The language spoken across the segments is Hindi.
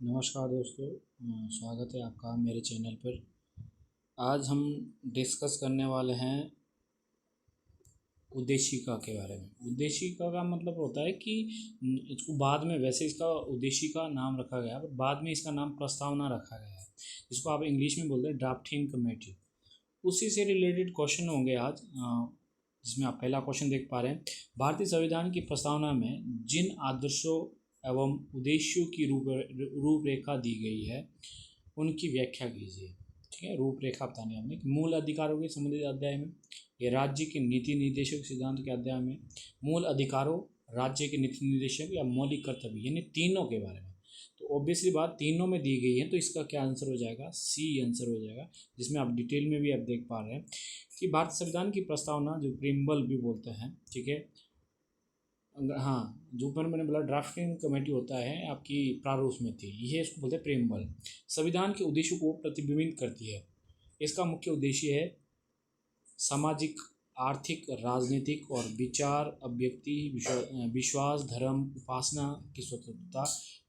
नमस्कार दोस्तों, स्वागत है आपका मेरे चैनल पर। आज हम डिस्कस करने वाले हैं उद्देशिका के बारे में। उद्देशिका का मतलब होता है कि इसको बाद में, वैसे इसका उद्देशिका नाम रखा गया पर बाद में इसका नाम प्रस्तावना रखा गया है, जिसको आप इंग्लिश में बोलते हैं ड्राफ्टिंग कमेटी। उसी से रिलेटेड क्वेश्चन होंगे आज, जिसमें आप पहला क्वेश्चन देख पा रहे हैं। भारतीय संविधान की प्रस्तावना में जिन आदर्शों एवं उद्देश्यों की रूपरेखा दी गई है उनकी व्याख्या कीजिए। ठीक है, रूपरेखा बतानी है हमने। मूल अधिकारों के संबंधित अध्याय में, ये राज्य के नीति निर्देशक सिद्धांत के अध्याय में, मूल अधिकारों, राज्य के नीति निर्देशक या मौलिक कर्तव्य, यानी तीनों के बारे में। तो ऑब्वियसली बात तीनों में दी गई है, तो इसका क्या आंसर हो जाएगा? सी आंसर हो जाएगा, जिसमें आप डिटेल में भी आप देख पा रहे हैं कि भारतीय संविधान की प्रस्तावना, जो प्रीम्बल भी बोलते हैं, ठीक है, हाँ, जो ऊपर मैंने बोला ड्राफ्टिंग कमेटी होता है आपकी प्रारूप में थी, ये इसको बोलते हैं प्रीम्बल। संविधान के उद्देश्यों को प्रतिबिंबित करती है। इसका मुख्य उद्देश्य है सामाजिक, आर्थिक, राजनीतिक और विचार अभिव्यक्ति, विश्वास, धर्म, उपासना की स्वतंत्रता,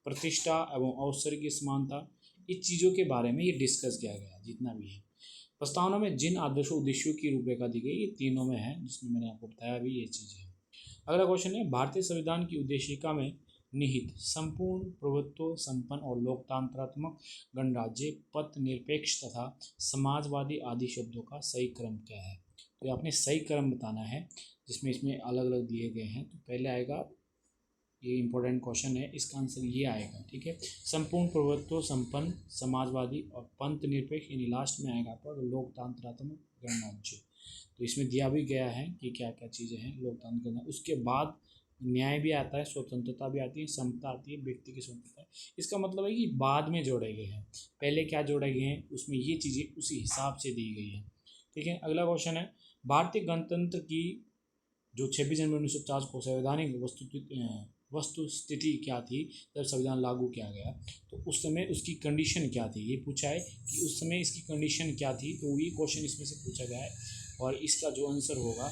प्रतिष्ठा एवं अवसर की समानता। इस चीज़ों के बारे में ये डिस्कस किया गया जितना भी है। प्रस्तावना में जिन आदर्शों उद्देश्यों की रूपरेखा दी गई, ये तीनों में है, जिसमें मैंने आपको बताया भी ये चीज़ है। अगला क्वेश्चन है, भारतीय संविधान की उद्देशिका में निहित संपूर्ण प्रभुत्व संपन्न और लोकतंत्रात्मक गणराज्य, पथ निरपेक्ष तथा समाजवादी आदि शब्दों का सही क्रम क्या है? तो आपने सही क्रम बताना है, जिसमें इसमें अलग अलग दिए गए हैं। तो पहले आएगा, ये इंपॉर्टेंट क्वेश्चन है, इसका आंसर ये आएगा। ठीक है, संपूर्ण प्रभुत्व संपन्न, समाजवादी और पंथ निरपेक्ष, यानी लास्ट में आएगा आपका लोकतंत्रात्मक गणराज्य। तो इसमें दिया भी गया है कि क्या क्या चीज़ें हैं लोकतंत्र के। उसके बाद न्याय भी आता है, स्वतंत्रता भी आती है, समता आती है, व्यक्ति की स्वतंत्रता। इसका मतलब है कि बाद में जोड़े गए हैं, पहले क्या जोड़े गए हैं उसमें ये चीज़ें उसी हिसाब से दी गई हैं। ठीक है, अगला क्वेश्चन है, भारतीय गणतंत्र की जो 26 जनवरी 1950 को संवैधानिक वस्तु स्थिति क्या थी जब संविधान लागू किया गया, तो उस समय उसकी कंडीशन क्या थी, ये पूछा है कि उस समय इसकी कंडीशन क्या थी। तो ये क्वेश्चन इसमें से पूछा गया है और इसका जो आंसर होगा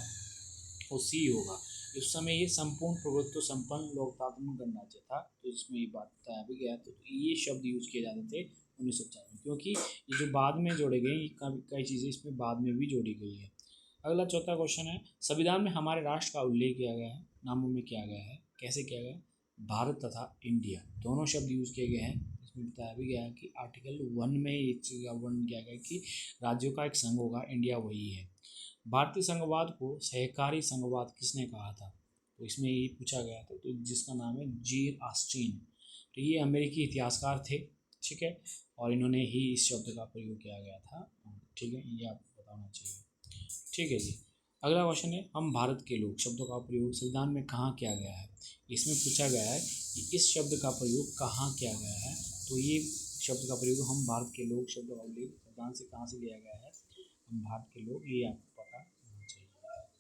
वो सी होगा। उस समय ये संपूर्ण प्रभुत्व संपन्न लोकतांत्रिक गणराज्य था, तो इसमें ये बात बताया भी गया। तो ये शब्द यूज किए जाते थे 1950 में, क्योंकि ये जो बाद में जोड़े गए, कई चीज़ें इसमें बाद में भी जोड़ी गई है। अगला चौथा क्वेश्चन है, संविधान में हमारे राष्ट्र का उल्लेख किया गया है, नामों में किया गया है, कैसे किया गया? भारत तथा इंडिया दोनों शब्द यूज किए गए हैं। इसमें बताया भी गया है कि आर्टिकल 1 में ये चीज़ का वर्णन किया गया कि राज्यों का एक संघ होगा, इंडिया वही है। भारतीय संघवाद को सहकारी संघवाद किसने कहा था? तो इसमें ये पूछा गया था, तो जिसका नाम है जील ऑस्टिन। तो ये अमेरिकी इतिहासकार थे, ठीक है, और इन्होंने ही इस शब्द का प्रयोग किया गया था। ठीक है, ये आपको बताना चाहिए। ठीक है जी। अगला क्वेश्चन है, हम भारत के लोग शब्दों का प्रयोग संविधान में कहाँ किया गया है? इसमें पूछा गया है कि इस शब्द का प्रयोग कहाँ किया गया है। तो ये शब्द का प्रयोग हम भारत के लोग शब्द का उल्लेख संविधान से कहाँ से लिया गया है? हम भारत के लोग, ये आपको पता होना चाहिए।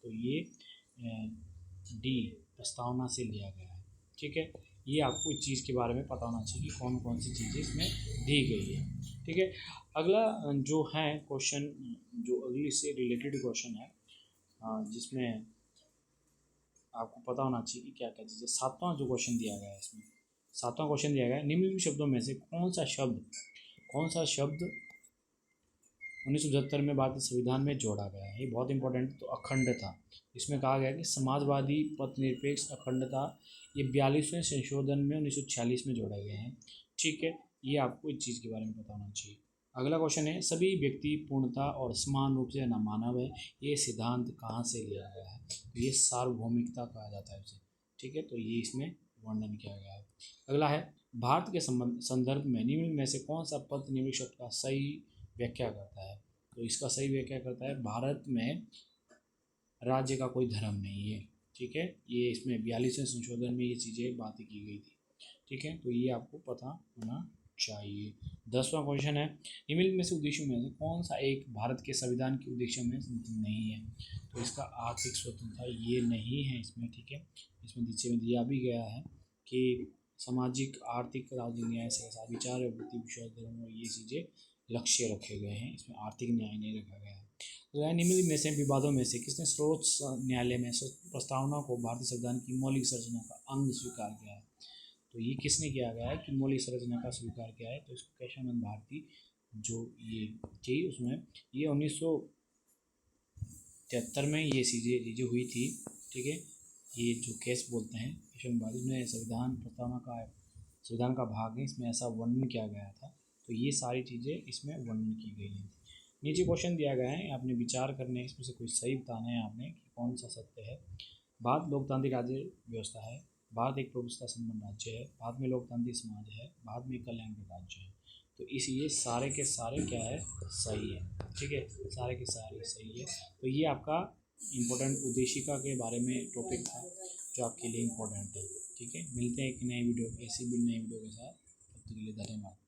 तो ये डी प्रस्तावना से लिया गया है। ठीक है, ये आपको इस चीज़ के बारे में पता होना चाहिए कि कौन कौन सी चीज़ें इसमें दी गई है। ठीक है, अगला जो है क्वेश्चन, जो अगली से रिलेटेड क्वेश्चन है, जिसमें आपको पता होना चाहिए कि क्या क्या चीज़ें। सातवां जो क्वेश्चन दिया गया है, इसमें सातवां क्वेश्चन दिया गया है, निम्नलिखित शब्दों में से कौन सा शब्द 1975 में भारतीय संविधान में जोड़ा गया है? ये बहुत इंपॉर्टेंट। तो अखंडता, इसमें कहा गया कि समाजवादी, पथ निरपेक्ष, अखंडता, ये 42वें संशोधन में 1946 में जोड़े गए हैं। ठीक है, ये आपको इस चीज़ के बारे में पता होना चाहिए। अगला क्वेश्चन है, सभी व्यक्ति पूर्णता और समान रूप से मानव है, ये सिद्धांत कहाँ से लिया गया है? तो ये सार्वभौमिकता कहा जाता है उसे। ठीक है, तो ये इसमें वर्णन किया गया है। अगला है, भारत के संदर्भ में निम्न में से कौन सा पथ निरपेक्ष शब्द का सही व्याख्या करता है? तो इसका सही व्याख्या करता है, भारत में राज्य का कोई धर्म नहीं है। ठीक है, ये इसमें 42वें संशोधन में ये चीज़ें बातें की गई थी। ठीक है, तो ये आपको पता होना चाहिए। 10वां क्वेश्चन है, निम्नलिखित में से उद्देश्यों में से कौन सा एक भारत के संविधान के उद्देश्यों में नहीं है? तो इसका आर्थिक स्वतंत्रता ये नहीं है इसमें। ठीक है, इसमें नीचे में दिया भी गया है कि सामाजिक, आर्थिक, राजनीतिक न्याय से साथ विचार, वृत्ति, विश्वास, धर्म और ये चीज़ें लक्ष्य रखे गए हैं। इसमें आर्थिक न्याय नहीं रखा गया है। तो निम्नलिखित में से विवादों में से किसने सर्वोच्च न्यायालय में प्रस्तावना को भारतीय संविधान की मौलिक संरचना का अंग स्वीकार किया है? तो ये किसने किया गया है कि मौलिक संरचना का स्वीकार किया है, तो इसको केशवानंद भारती जो ये थी उसमें ये 1973 में ये चीज़ें हुई थी। ठीक है, ये जो केस बोलते हैं केशवानंद भारती ने संविधान प्रस्तावना का संविधान का भाग है, इसमें ऐसा वर्णन किया गया था। तो ये सारी चीज़ें इसमें वर्णन की गई हैं। नीचे क्वेश्चन दिया गया है, आपने विचार करने हैं, इसमें से कोई सही बताना है आपने कि कौन सा सत्य है। भारत लोकतांत्रिक राज्य व्यवस्था है, भारत एक प्रभुसत्ता संपन्न राज्य है, भारत में लोकतांत्रिक समाज है, भारत में कल्याणकारी राज्य है। तो इस ये सारे के सारे क्या है, सही है। ठीक है, सारे के सारे सही है। तो ये आपका इम्पोर्टेंट उद्देशिका के बारे में टॉपिक था जो आपके लिए इम्पोर्टेंट है। ठीक है, मिलते हैं एक नए वीडियो ऐसी भी नई वीडियो के साथ। तब तक के लिए धन्यवाद।